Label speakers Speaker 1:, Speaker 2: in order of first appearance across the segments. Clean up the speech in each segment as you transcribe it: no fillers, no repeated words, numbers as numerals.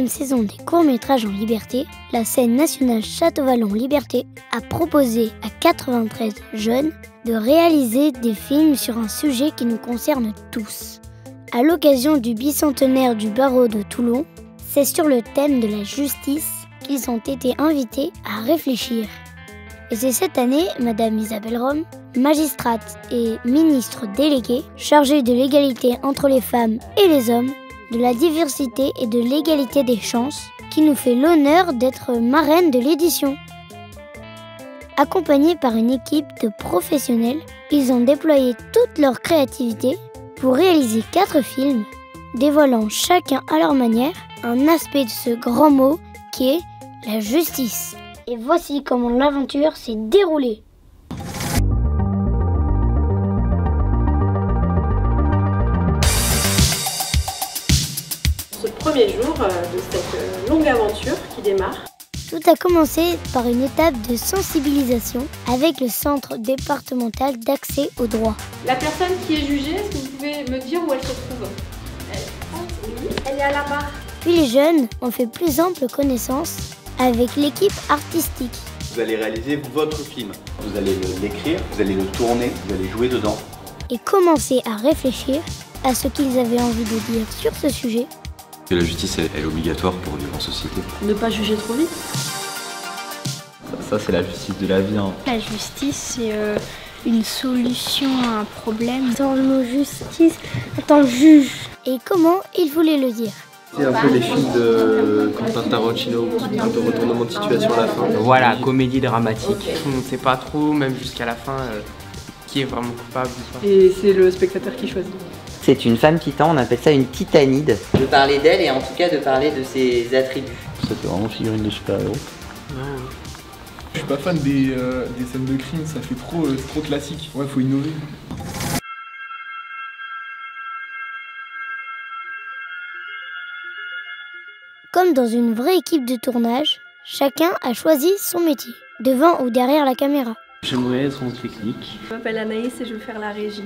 Speaker 1: deuxième saison des courts-métrages en liberté, la scène nationale Château-Vallon-Liberté a proposé à 93 jeunes de réaliser des films sur un sujet qui nous concerne tous. À l'occasion du bicentenaire du barreau de Toulon, c'est sur le thème de la justice qu'ils ont été invités à réfléchir. Et c'est cette année, Madame Isabelle Rome, magistrate et ministre déléguée, chargée de l'égalité entre les femmes et les hommes, de la diversité et de l'égalité des chances, qui nous fait l'honneur d'être marraine de l'édition. Accompagnés par une équipe de professionnels, ils ont déployé toute leur créativité pour réaliser 4 films, dévoilant chacun à leur manière un aspect de ce grand mot qui est la justice. Et voici comment l'aventure s'est déroulée.
Speaker 2: Ce premier jour de cette longue aventure qui démarre.
Speaker 1: Tout a commencé par une étape de sensibilisation avec le Centre départemental d'accès au droit.
Speaker 2: La personne qui est jugée, est-ce que vous pouvez me dire où elle se trouve? Elle est à la barre.
Speaker 1: Puis les jeunes ont fait plus ample connaissance avec l'équipe artistique.
Speaker 3: Vous allez réaliser votre film. Vous allez l'écrire, vous allez le tourner, vous allez jouer dedans.
Speaker 1: Et commencer à réfléchir à ce qu'ils avaient envie de dire sur ce sujet.
Speaker 4: Que la justice est obligatoire pour vivre en société.
Speaker 2: Ne pas juger trop vite.
Speaker 5: Ça c'est la justice de la vie.
Speaker 6: La justice, c'est une solution à un problème. Dans le mot justice, attends, juge.
Speaker 1: Et comment ils voulaient le dire.
Speaker 7: C'est un peu les films de Quentin Tarantino qui parlent de retournement de situation à la fin.
Speaker 8: Voilà, comédie dramatique. On ne sait pas trop, même jusqu'à la fin, qui est vraiment coupable ou pas.
Speaker 2: Et c'est le spectateur qui choisit.
Speaker 9: C'est une femme titan, on appelle ça une titanide. De parler d'elle et en tout cas de parler de ses attributs.
Speaker 5: Ça c'est vraiment figurine de super-héros.
Speaker 7: Je suis pas fan des scènes de crime, ça fait trop classique. Ouais, faut innover.
Speaker 1: Comme dans une vraie équipe de tournage, chacun a choisi son métier, devant ou derrière la caméra.
Speaker 8: J'aimerais être en technique.
Speaker 2: Je m'appelle Anaïs et je veux faire la régie.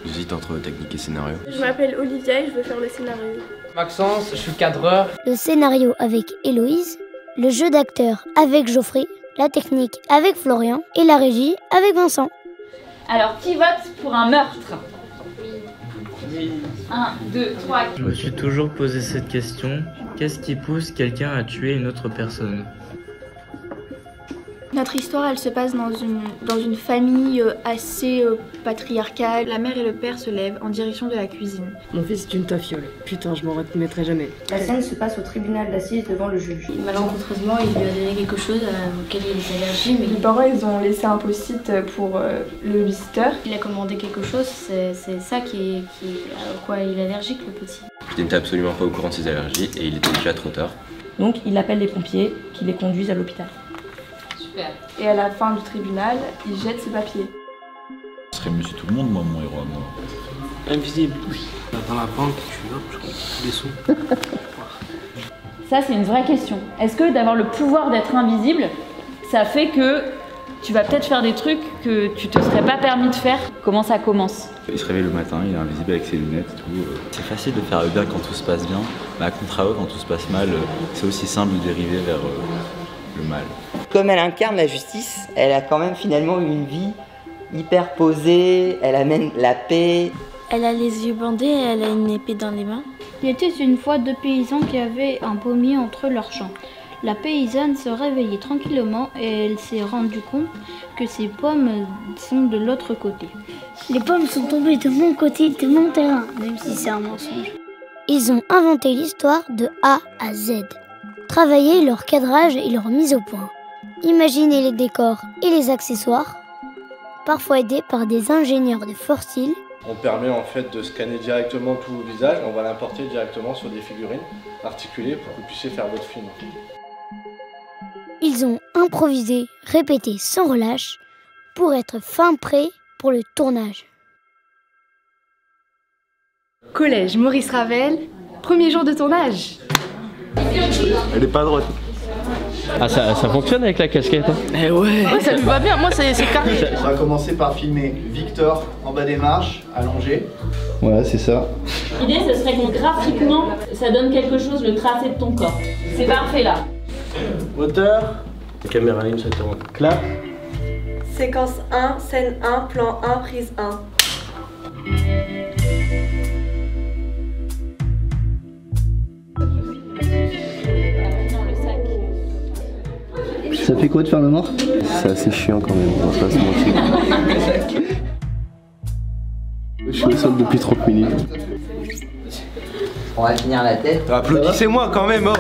Speaker 4: J'hésite entre technique et scénario.
Speaker 2: Je m'appelle Olivia et je veux faire le scénario.
Speaker 8: Maxence, je suis cadreur.
Speaker 1: Le scénario avec Héloïse, le jeu d'acteur avec Geoffrey, la technique avec Florian et la régie avec Vincent.
Speaker 10: Alors, qui vote pour un meurtre? 1, 2, 3.
Speaker 11: Je me suis toujours posé cette question. Qu'est-ce qui pousse quelqu'un à tuer une autre personne?
Speaker 6: Notre histoire, elle se passe dans une famille assez patriarcale. La mère et le père se lèvent en direction de la cuisine.
Speaker 2: Mon fils est une tafiole. Putain, je m'en remettrai jamais.
Speaker 12: La scène se passe au tribunal d'assises devant le juge.
Speaker 13: Malencontreusement, il lui a donné quelque chose auquel il est allergique. Mais
Speaker 2: les parents, ils ont laissé un post-it pour le visiteur.
Speaker 13: Il a commandé quelque chose, c'est ça à quoi il est allergique, le petit.
Speaker 4: Il n'était absolument pas au courant de ses allergies et il était déjà trop tard.
Speaker 12: Donc il appelle les pompiers qui les conduisent à l'hôpital.
Speaker 10: Super.
Speaker 2: Et à la fin du tribunal, il jette ses papiers.
Speaker 5: Ce serait Monsieur Tout-le-Monde, moi, mon héros.
Speaker 8: Invisible, oui. Dans la banque, je coupe des sous.
Speaker 10: Ça, c'est une vraie question. Est-ce que d'avoir le pouvoir d'être invisible, ça fait que tu vas peut-être faire des trucs que tu te serais pas permis de faire? Comment ça commence?
Speaker 5: Il se réveille le matin, il est invisible avec ses lunettes et tout. C'est facile de faire le bien quand tout se passe bien, mais à contrario, quand tout se passe mal, c'est aussi simple de dériver vers le mal.
Speaker 9: Comme elle incarne la justice, elle a quand même finalement une vie hyper posée, elle amène la paix.
Speaker 6: Elle a les yeux bandés et elle a une épée dans les mains. Il était une fois 2 paysans qui avaient un pommier entre leurs champs. La paysanne se réveillait tranquillement et elle s'est rendue compte que ses pommes sont de l'autre côté.
Speaker 1: Les pommes sont tombées de mon côté, de mon terrain, même si c'est un mensonge. Ils ont inventé l'histoire de A à Z. Travaillé leur cadrage et leur mise au point. Imaginez les décors et les accessoires, parfois aidés par des ingénieurs de Fortil.
Speaker 7: On permet en fait de scanner directement tout le visage, on va l'importer directement sur des figurines articulées pour que vous puissiez faire votre film.
Speaker 1: Ils ont improvisé, répété sans relâche, pour être fin prêts pour le tournage.
Speaker 2: Collège Maurice Ravel, premier jour de tournage.
Speaker 5: Elle est pas droite.
Speaker 8: Ah, ça fonctionne avec la casquette, hein.
Speaker 2: Eh ouais. Ça lui va bien, moi c'est carré.
Speaker 3: On va commencer par filmer Victor en bas des marches, allongé.
Speaker 5: Voilà, c'est ça.
Speaker 10: L'idée, ce serait que graphiquement, ça donne quelque chose, le tracé de ton corps. C'est parfait là.
Speaker 7: Moteur. Caméra 1, ça tourne. Clap.
Speaker 14: Séquence 1, scène 1, plan 1, prise 1.
Speaker 3: Ça fait quoi de faire le mort? C'est assez chiant quand même, on va pas se mentir. Je suis au sol depuis 30 minutes.
Speaker 9: On va finir la tête.
Speaker 7: Applaudissez-moi quand même, oh.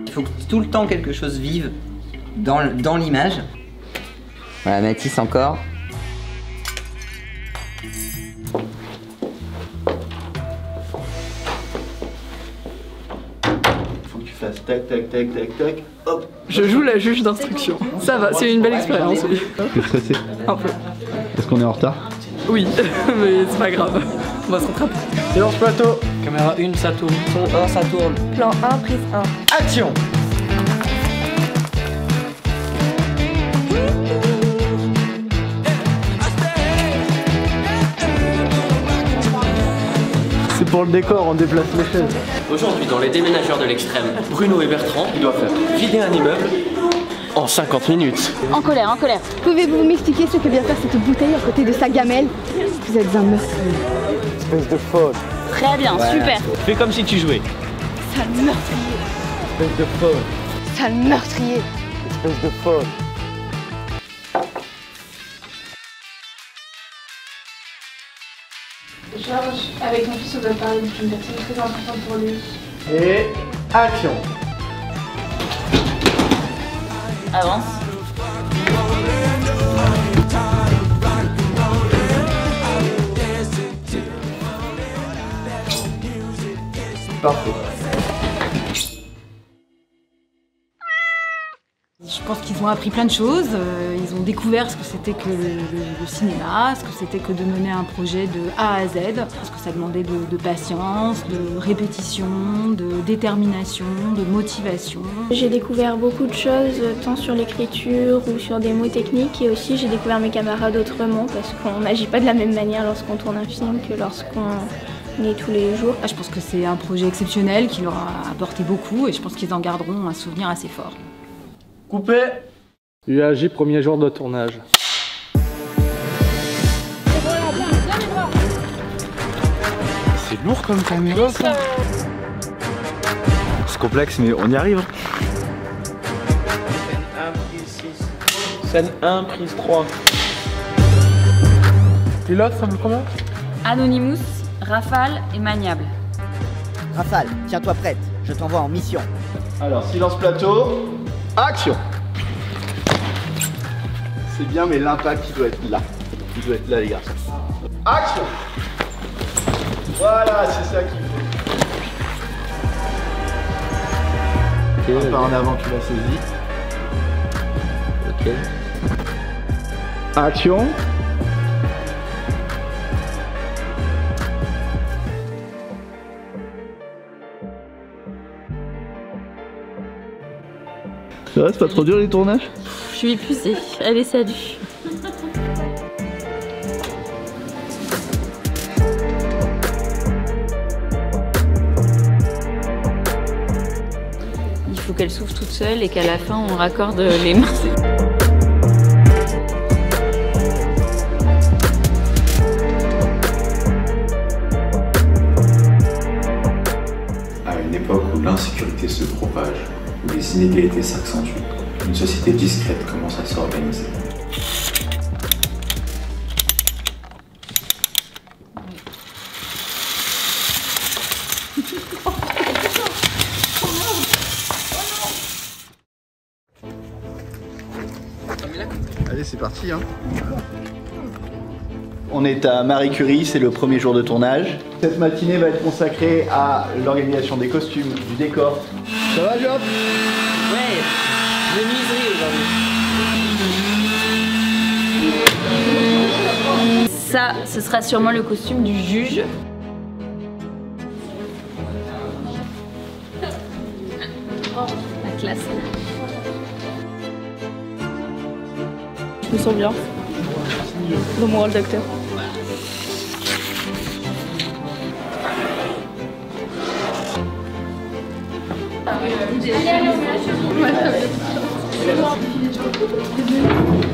Speaker 9: Il faut que tout le temps quelque chose vive dans l'image. Voilà, Mathis encore.
Speaker 3: Faut que tu fasses tac, tac, tac, tac, tac, hop.
Speaker 15: Je joue la juge d'instruction. Ça va, c'est une belle expérience. Oui.
Speaker 3: Tu es stressé?
Speaker 15: Un peu.
Speaker 3: Est-ce qu'on est en retard?
Speaker 15: Oui, mais c'est pas grave. On va se rattraper.
Speaker 7: Silence plateau. Caméra 1, ça tourne.
Speaker 9: Son 1, ça tourne.
Speaker 14: Plan 1, prise 1.
Speaker 7: Action. C'est pour le décor, on déplace les chaises.
Speaker 16: Aujourd'hui, dans Les Déménageurs de l'Extrême, Bruno et Bertrand, ils doivent faire vider un immeuble en 50 minutes.
Speaker 10: En colère, en colère.
Speaker 17: Pouvez-vous m'expliquer ce que vient faire cette bouteille à côté de sa gamelle? Vous êtes un meurtrier.
Speaker 7: Espèce de folle.
Speaker 10: Très bien, super.
Speaker 16: Fais comme si tu jouais.
Speaker 17: Sale meurtrier.
Speaker 7: Espèce de folle.
Speaker 17: Sale meurtrier.
Speaker 7: Espèce de folle.
Speaker 2: Georges, avec mon fils, on doit parler d'une personne très importante pour lui.
Speaker 7: Et action.
Speaker 10: Avance.
Speaker 7: Parfait.
Speaker 18: Je pense qu'ils ont appris plein de choses, ils ont découvert ce que c'était que le cinéma, ce que c'était que de mener un projet de A à Z, ce que ça demandait de patience, de répétition, de détermination, de motivation.
Speaker 6: J'ai découvert beaucoup de choses, tant sur l'écriture ou sur des mots techniques, et aussi j'ai découvert mes camarades autrement, parce qu'on n'agit pas de la même manière lorsqu'on tourne un film que lorsqu'on est tous les jours.
Speaker 18: Je pense que c'est un projet exceptionnel qui leur a apporté beaucoup, et je pense qu'ils en garderont un souvenir assez fort.
Speaker 7: Coupé. UAJ, premier jour de tournage. C'est lourd comme caméra ça.
Speaker 5: C'est complexe mais on y arrive.
Speaker 7: Scène 1, prise 3. Pilote, ça veut combien?
Speaker 10: Anonymous, Rafale et Maniable.
Speaker 19: Rafale, tiens-toi prête, je t'envoie en mission.
Speaker 3: Alors, silence plateau, action. C'est bien, mais l'impact, il doit être là. Il doit être là, les gars. Action. Voilà, c'est ça qu'il faut. Okay, un pas en avant, tu l'as saisi.
Speaker 9: Ok.
Speaker 3: Action. Ça va, c'est pas trop dur les tournages?
Speaker 10: Je suis épuisée. Allez, salut. Il faut qu'elle s'ouvre toute seule et qu'à la fin on raccorde les mains.
Speaker 5: À une époque où l'insécurité se propage, où les inégalités s'accentuent, une société discrète commence à s'organiser.
Speaker 3: Allez, c'est parti, hein. On est à Marie Curie, c'est le premier jour de tournage. Cette matinée va être consacrée à l'organisation des costumes, du décor. Ça va, Job?
Speaker 10: Ouais, menuiserie aujourd'hui. Ça, ce sera sûrement le costume du juge. Oh, la classe.
Speaker 6: Je me sens bien dans mon rôle d'acteur.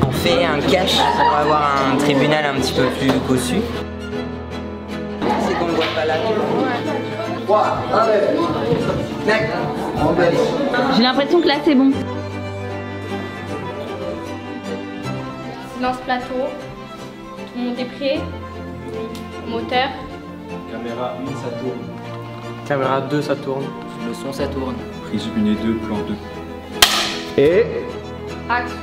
Speaker 9: On fait un cache pour avoir un tribunal un petit peu plus cossu. C'est qu'on ne voit pas là.
Speaker 3: 3, 1,
Speaker 10: J'ai l'impression que là c'est bon.
Speaker 6: Silence plateau. Tout le monde est prêt. Moteur.
Speaker 7: Caméra 1, ça tourne.
Speaker 8: Caméra 2, ça tourne.
Speaker 9: Le son, ça tourne.
Speaker 5: Prise 1 et 2, plan 2.
Speaker 3: Et
Speaker 6: Action.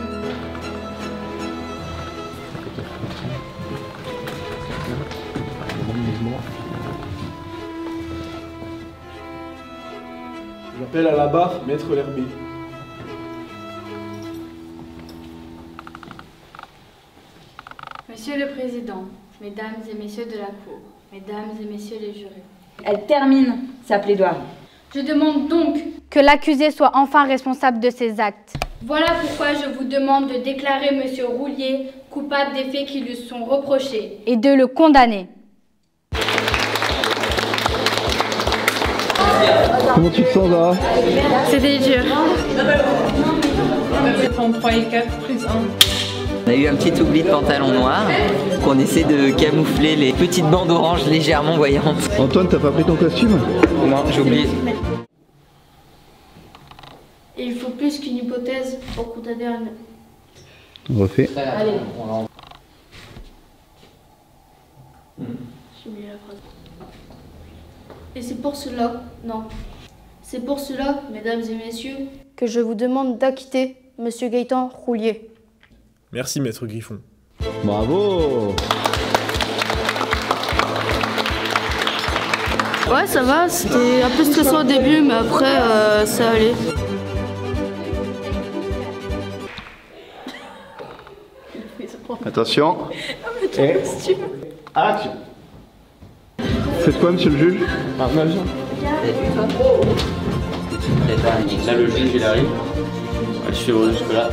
Speaker 7: J'appelle à la barre Maître L'Herbier.
Speaker 6: Monsieur le Président, Mesdames et Messieurs de la Cour, Mesdames et Messieurs les jurés.
Speaker 10: Elle termine sa plaidoirie.
Speaker 6: Je demande donc que l'accusé soit enfin responsable de ses actes. Voilà pourquoi je vous demande de déclarer Monsieur Roulier coupable des faits qui lui sont reprochés et de le condamner.
Speaker 3: comment tu te sens là?
Speaker 6: C'était dur.
Speaker 15: 33 et 4, prise 1.
Speaker 9: On a eu un petit oubli de pantalon noir qu'on essaie de camoufler les petites bandes oranges légèrement voyantes.
Speaker 3: Antoine, t'as pas pris ton costume?
Speaker 9: Non, j'ai oublié.
Speaker 6: Et il faut plus qu'une hypothèse pour condamner un...
Speaker 3: On refait.
Speaker 6: Allez. J'ai oublié la phrase. Et c'est pour cela, non, c'est pour cela, mesdames et messieurs, que je vous demande d'acquitter Monsieur Gaëtan Roulier.
Speaker 7: Merci, Maître Griffon.
Speaker 3: Bravo.
Speaker 14: Ouais, ça va, c'était un peu stressant au début, mais après, ça allait.
Speaker 3: Attention. Et action. Faites quoi, monsieur le juge?
Speaker 4: Là, le juge, il arrive. Je suis heureux jusque-là.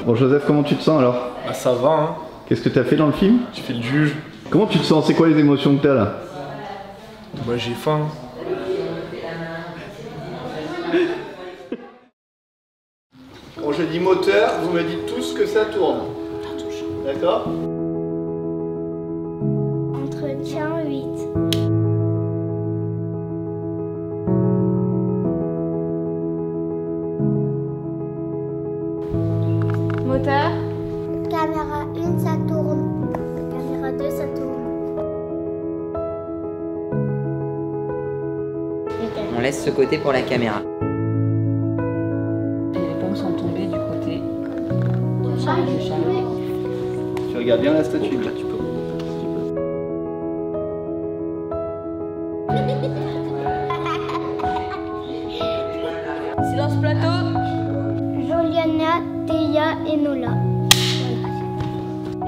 Speaker 3: Bon, Joseph, comment tu te sens alors?
Speaker 7: Ah, ça va, hein.
Speaker 3: Qu'est-ce que t'as fait dans le film?
Speaker 7: Tu fais le juge.
Speaker 3: Comment tu te sens? C'est quoi les émotions que t'as là?
Speaker 7: Moi, j'ai faim.
Speaker 3: Quand je dis moteur, vous me dites tous que ça tourne. D'accord?
Speaker 1: Entretien 8.
Speaker 6: Moteur.
Speaker 1: Caméra 1, ça tourne. Caméra 2, ça tourne.
Speaker 9: On laisse ce côté pour la caméra.
Speaker 10: Et les pommes sont tombées du côté du chalet.
Speaker 3: Tu regardes bien la statue, là, tu peux.
Speaker 14: Silence plateau.
Speaker 1: Juliana, Théa et Nola.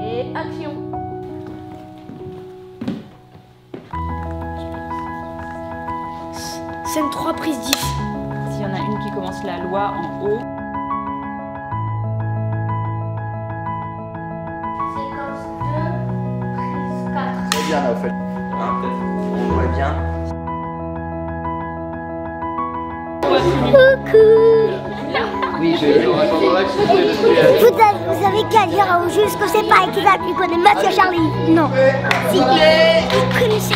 Speaker 14: Et action.
Speaker 6: Scène 3, prise 10.
Speaker 10: S'il y en a une qui commence la loi en haut.
Speaker 1: Séquence 2, prise 4.
Speaker 3: Très bien, Raphaël.
Speaker 9: On voit bien.
Speaker 1: Coucou.
Speaker 3: Oui,
Speaker 1: Vous avez qu'à dire au juge que c'est pas équitable, il connaît Mathieu Charlie. Non. Si. Il connaît ça.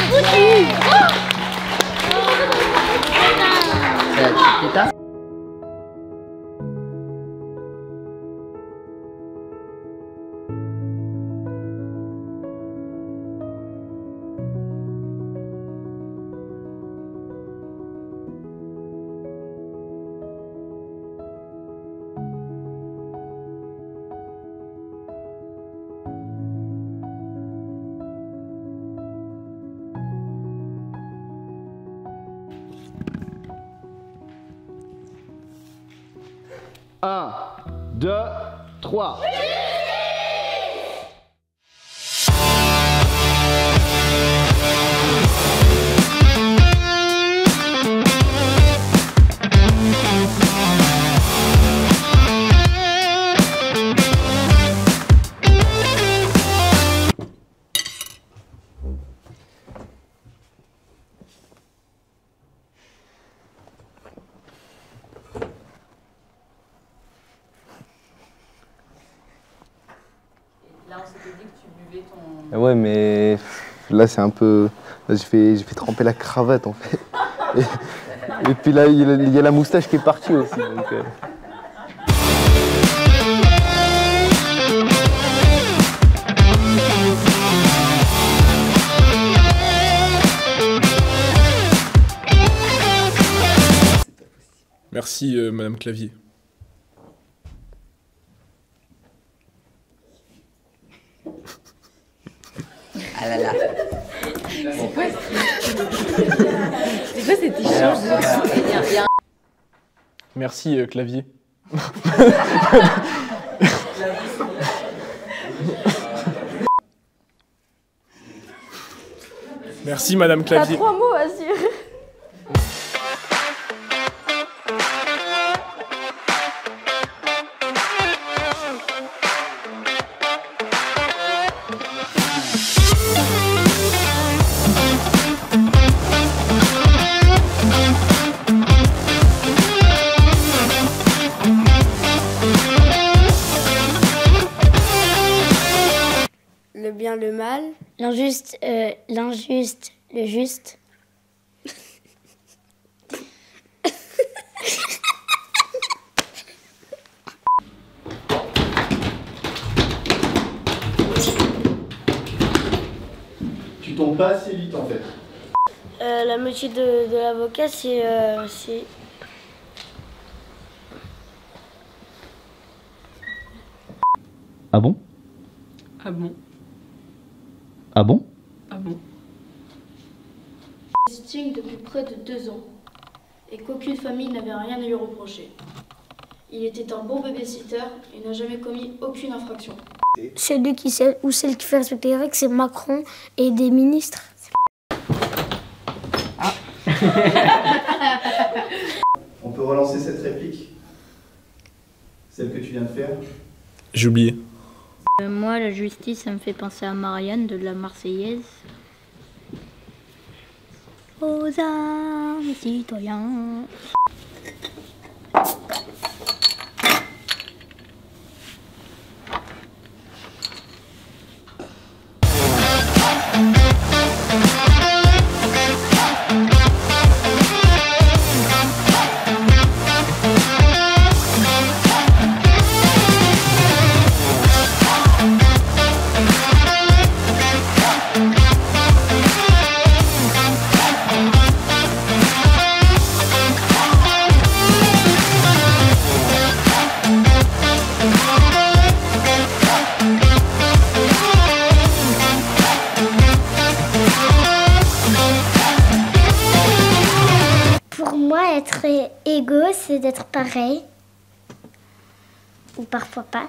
Speaker 3: Un, 2, 3.
Speaker 20: Ouais, mais là c'est un peu... Là, j'ai fait tremper la cravate en fait. Et puis là, il y a la moustache qui est partie aussi. Donc,
Speaker 21: Merci, Madame Clavier.
Speaker 9: Ah là là.
Speaker 2: C'est quoi cet échange?
Speaker 21: Merci, Clavier. Merci, Madame Clavier.
Speaker 14: T'as 3 mots à dire.
Speaker 1: Le bien, le mal. L'injuste, l'injuste, le juste.
Speaker 3: Tu tombes pas assez vite en fait.
Speaker 1: La moitié de l'avocat, c'est...
Speaker 3: Ah bon?
Speaker 15: Ah bon?
Speaker 3: Ah bon?
Speaker 15: Ah bon?
Speaker 6: Sting depuis près de 2 ans et qu'aucune famille n'avait rien à lui reprocher. Il était un bon babysitter et n'a jamais commis aucune infraction.
Speaker 1: Celui qui sait, ou celle qui fait respecter les règles, c'est Macron et des ministres.
Speaker 3: Ah. On peut relancer cette réplique? Celle que tu viens de faire?
Speaker 21: J'ai oublié.
Speaker 6: Moi, la justice, ça me fait penser à Marianne de la Marseillaise. Aux armes, citoyens.
Speaker 1: Pour moi, être égaux, c'est d'être pareil. Ou parfois pas.